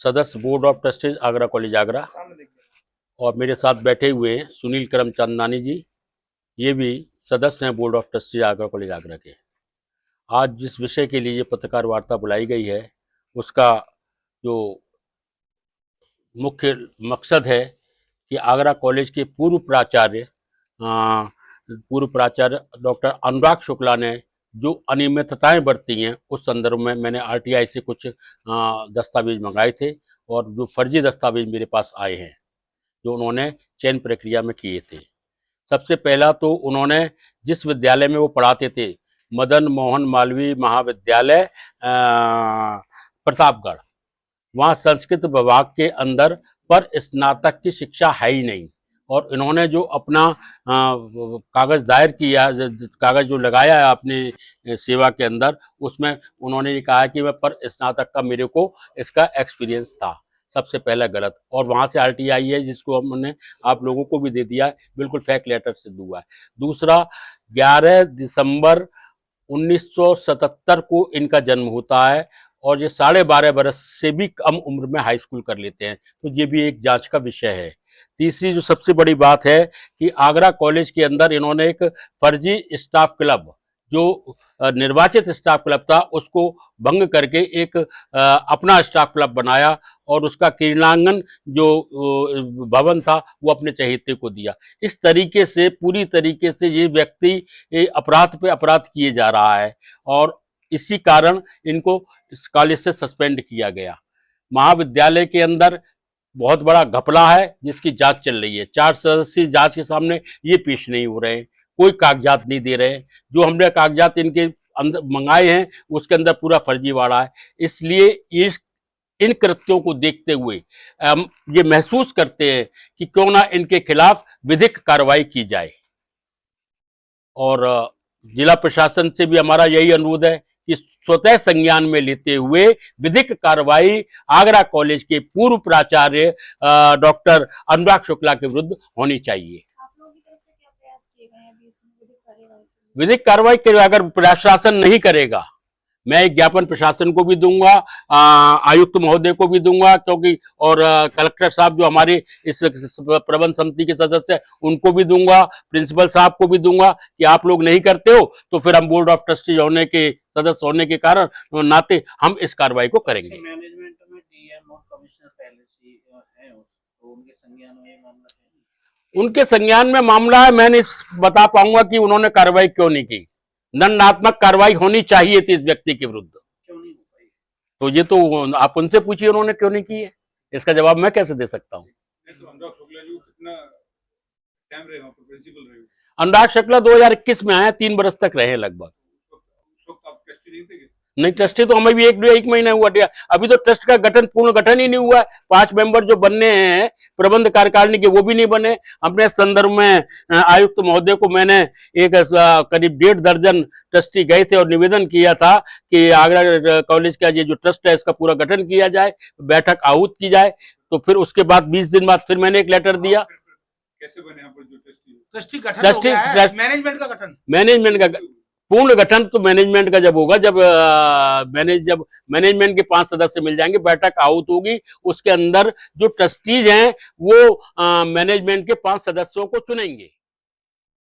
सदस्य board of trustees Agra college Agra, और मेरे साथ बैठे हुए हैं सुनील करमचंदानी जी, ये भी सदस्य हैं board of trustees Agra college Agra के। आज जिस विषय के लिए ये पत्रकार वार्ता बुलाई गई है, उसका जो मुख्य मकसद है कि आगरा कॉलेज के पूर्व प्राचार्य डॉक्टर अनुराग शुक्ला ने जो अनियमितताएं बरती हैं, उस संदर्भ में मैंने आरटीआई से कुछ दस्तावेज मंगाए थे, और जो फर्जी दस्तावेज मेरे पास आए हैं जो उन्होंने चयन प्रक्रिया में किए थे। सबसे पहला तो उन्होंने जिस विद्यालय में वो पढ़ाते थे, मदन मोहन मालवीय महाविद्यालय प्रतापगढ़, वहाँ संस्कृत विभाग के अंदर पर स्नातक की शिक्षा है ही नहीं, और इन्होंने जो अपना कागज दायर किया, कागज जो लगाया है अपनी सेवा के अंदर, उसमें उन्होंने ये कहा कि मैं पर स्नातक का मेरे को इसका एक्सपीरियंस था। सबसे पहला गलत। और वहाँ से आरटीआई है जिसको हमने आप लोगों को भी दे दिया है, बिल्कुल फेक लेटर से हुआ है। दूसरा, 11 दिसंबर 1977 को इनका जन्म होता है, और ये 12.5 बरस से भी कम उम्र में हाई स्कूल कर लेते हैं, तो ये भी एक जांच का विषय है। तीसरी जो सबसे बड़ी बात है कि आगरा कॉलेज के अंदर इन्होंने एक फर्जी स्टाफ क्लब, जो निर्वाचित स्टाफ क्लब था, उसको भंग करके एक अपना स्टाफ क्लब बनाया, और उसका क्रीड़ांगन जो भवन था वो अपने चहेते को दिया। इस तरीके से पूरी तरीके से ये व्यक्ति अपराध पे अपराध किए जा रहा है, और इसी कारण इनको इस कॉलेज से सस्पेंड किया गया। महाविद्यालय के अंदर बहुत बड़ा घपला है जिसकी जांच चल रही है। 4 सदस्यीय जांच के सामने ये पेश नहीं हो रहे हैं, कोई कागजात नहीं दे रहे हैं। जो हमने कागजात इनके अंदर मंगाए हैं उसके अंदर पूरा फर्जीवाड़ा है। इसलिए इन कृत्यों को देखते हुए हम ये महसूस करते हैं कि क्यों ना इनके खिलाफ विधिक कार्रवाई की जाए, और जिला प्रशासन से भी हमारा यही अनुरोध है कि स्वतः संज्ञान में लेते हुए विधिक कार्रवाई आगरा कॉलेज के पूर्व प्राचार्य डॉक्टर अनुराग शुक्ला के विरुद्ध होनी चाहिए। विधिक कार्रवाई के अगर प्रशासन नहीं करेगा, मैं एक ज्ञापन प्रशासन को भी दूंगा, आयुक्त महोदय को भी दूंगा, क्योंकि और कलेक्टर साहब जो हमारे इस प्रबंध समिति के सदस्य हैं उनको भी दूंगा, प्रिंसिपल साहब को भी दूंगा कि आप लोग नहीं करते हो तो फिर हम बोर्ड ऑफ ट्रस्टीज होने के सदस्य होने के कारण नाते हम इस कार्रवाई को करेंगे। मैनेजमेंट में डीएम और कमिश्नर पहले से है, तो उनके संज्ञान में मामला है? उनके संज्ञान में मामला है, मैं नहीं बता पाऊंगा कि उन्होंने कार्रवाई क्यों नहीं की। दंडात्मक कार्रवाई होनी चाहिए थी इस व्यक्ति के विरुद्ध, क्यों नहीं हो पाई? तो ये तो आप उनसे पूछिए उन्होंने क्यों नहीं की है, इसका जवाब मैं कैसे दे सकता हूँ। अनुराग शुक्ला 2021 में आया, 3 बरस तक रहे लगभग। नहीं, ट्रस्टी तो हमें भी एक महीना हुआ, अभी तो ट्रस्ट का पूर्ण गठन ही नहीं हुआ है। 5 मेंबर जो बनने हैं प्रबंध कार्यकारिणी के वो भी नहीं बने। अपने संदर्भ में आयुक्त महोदय को मैंने एक करीब 1.5 दर्जन ट्रस्टी गए थे और निवेदन किया था कि आगरा कॉलेज का ये जो ट्रस्ट है इसका पूरा गठन किया जाए, बैठक आहूत की जाए। तो फिर उसके बाद 20 दिन बाद फिर मैंने एक लेटर दिया। कैसे बने यहाँ पर जो ट्रस्टी गठन हो गया है? मैनेजमेंट का गठन, मैनेजमेंट का पूर्ण गठन तो मैनेजमेंट का जब होगा, जब मैनेजमेंट के 5 सदस्य मिल जाएंगे, बैठक आहूत होगी, उसके अंदर जो ट्रस्टीज हैं वो मैनेजमेंट के 5 सदस्यों को चुनेंगे।